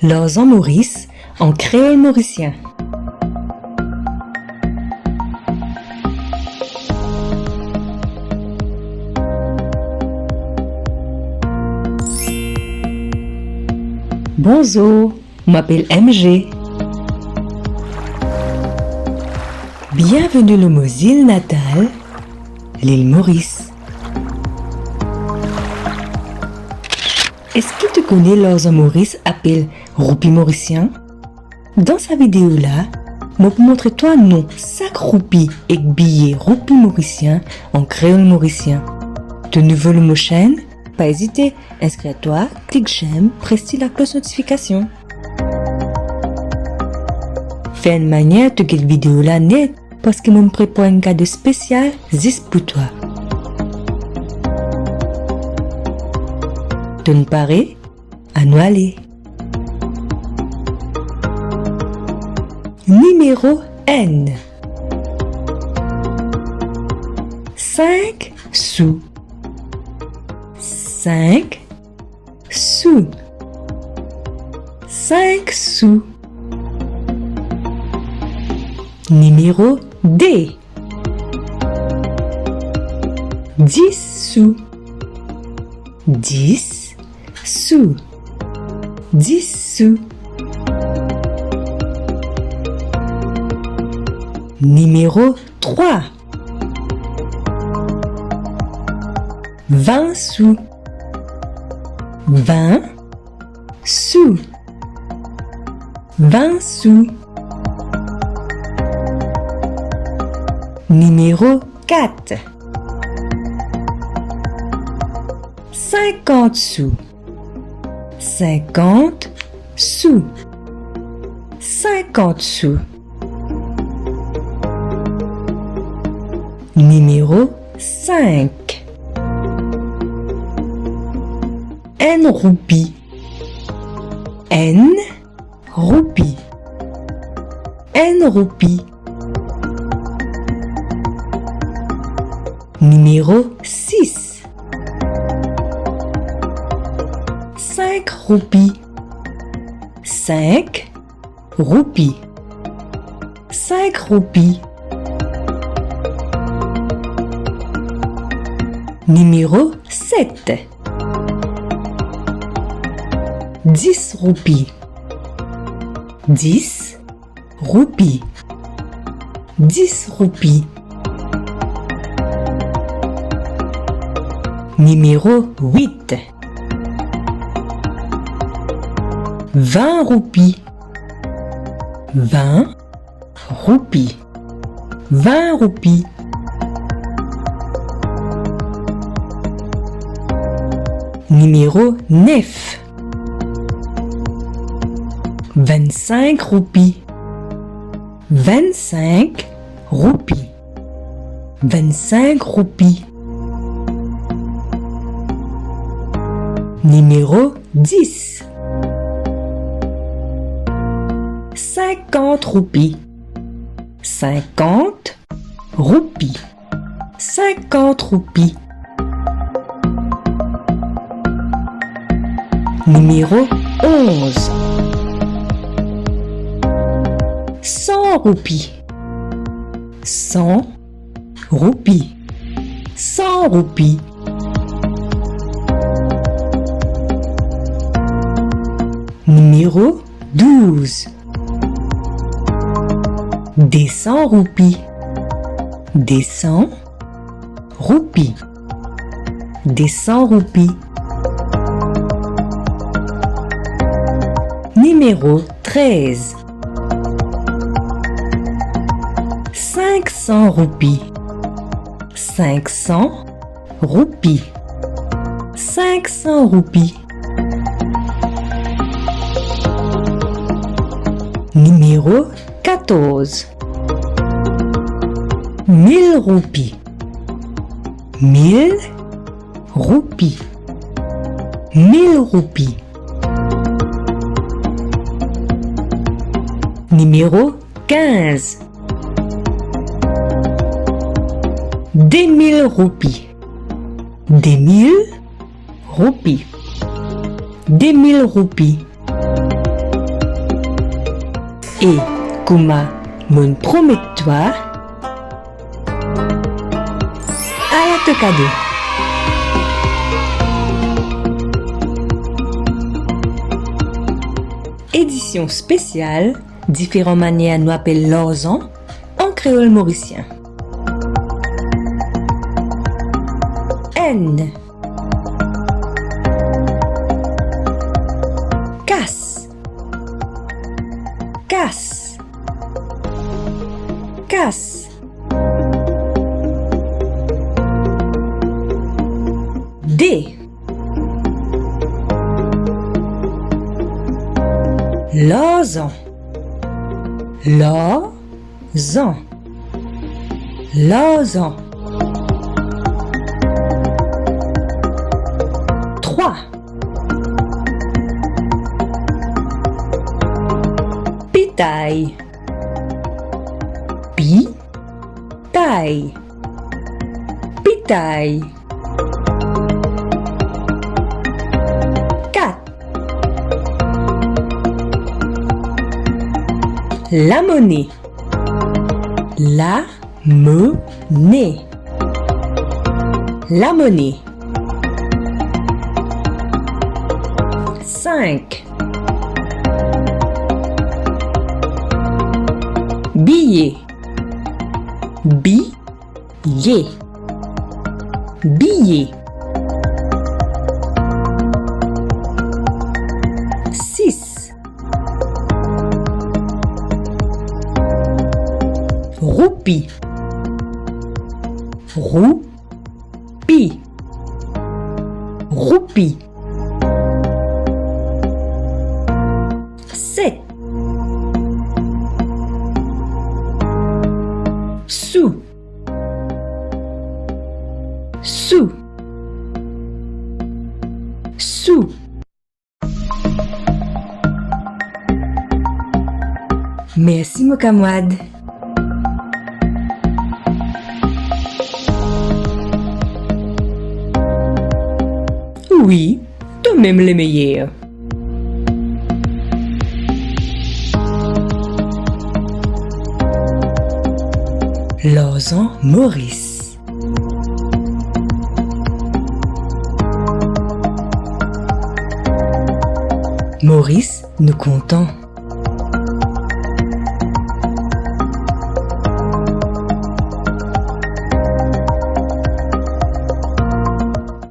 Leurs en Maurice en créole mauricien. Bonjour, je m'appelle MG. Bienvenue le Mosile natal, l'île Maurice. Est-ce que tu connais leurs en Maurice appelé roupie mauricien? Dans sa vidéo là, je vais montrer toi non sac roupie et billet roupie mauricien en créole mauricien. De nouveau le mot chaîne? Pas hésiter, inscris-toi, clique j'aime, presse la cloche notification. Fais une manière de cette vidéo là net parce que je me prépare un cadeau spécial juste pour toi. De ne parer, à nous aller. Numéro N. 5 sous. 5 sous. 5 sous. Numéro D. 10 sous. 10 sous. 10 sous. Numéro 3. 20 sous. 20 sous. 20 sous. Numéro 4. 50 sous. 50 sous. 50 sous. Numéro 5. N roupie. N roupie. N roupie. Numéro 6. 5 roupies. 5 roupies. 5 roupies. Numéro 7. 10 roupies. 10 roupies. 10 roupies. Numéro 8. 20 roupies. 20 roupies. 20 roupies. Numéro 9. 25 roupies. 25 roupies. 25 roupies. Numéro 10. 50 roupies. 50 roupies. 50 roupies. Numéro 11. 100 roupies. 100 roupies. 100 roupies. Numéro 12. Des 100 roupies. Des 100 roupies. Des 100 roupies. Numéro 13. 500 roupies. 500 roupies. 500 roupies. Numéro 14. 1000 roupies. 1000 roupies. 1000 roupies. Numéro 15. Des 1000 roupies. Des 1000 roupies. Des 1000 roupies. Et, Kuma, mon promet-toi, Ayato cadeau. Édition spéciale, différentes manières nous appellent l'orsan en créole mauricien. N. Casse. Casse. Casse. D. Losan. Losan. Losan. 3. Pitaille. Pitaille. Pitaille. 4. La monnaie. La monnaie. La monnaie. 5. Billet. Billet. Billet. 6. Roupie. Roupie. Roupie. 7. Sou. Sou. Sou. Merci mon camarade. Oui, toi-même les meilleurs. L'orsan Maurice. Maurice, nous comptons.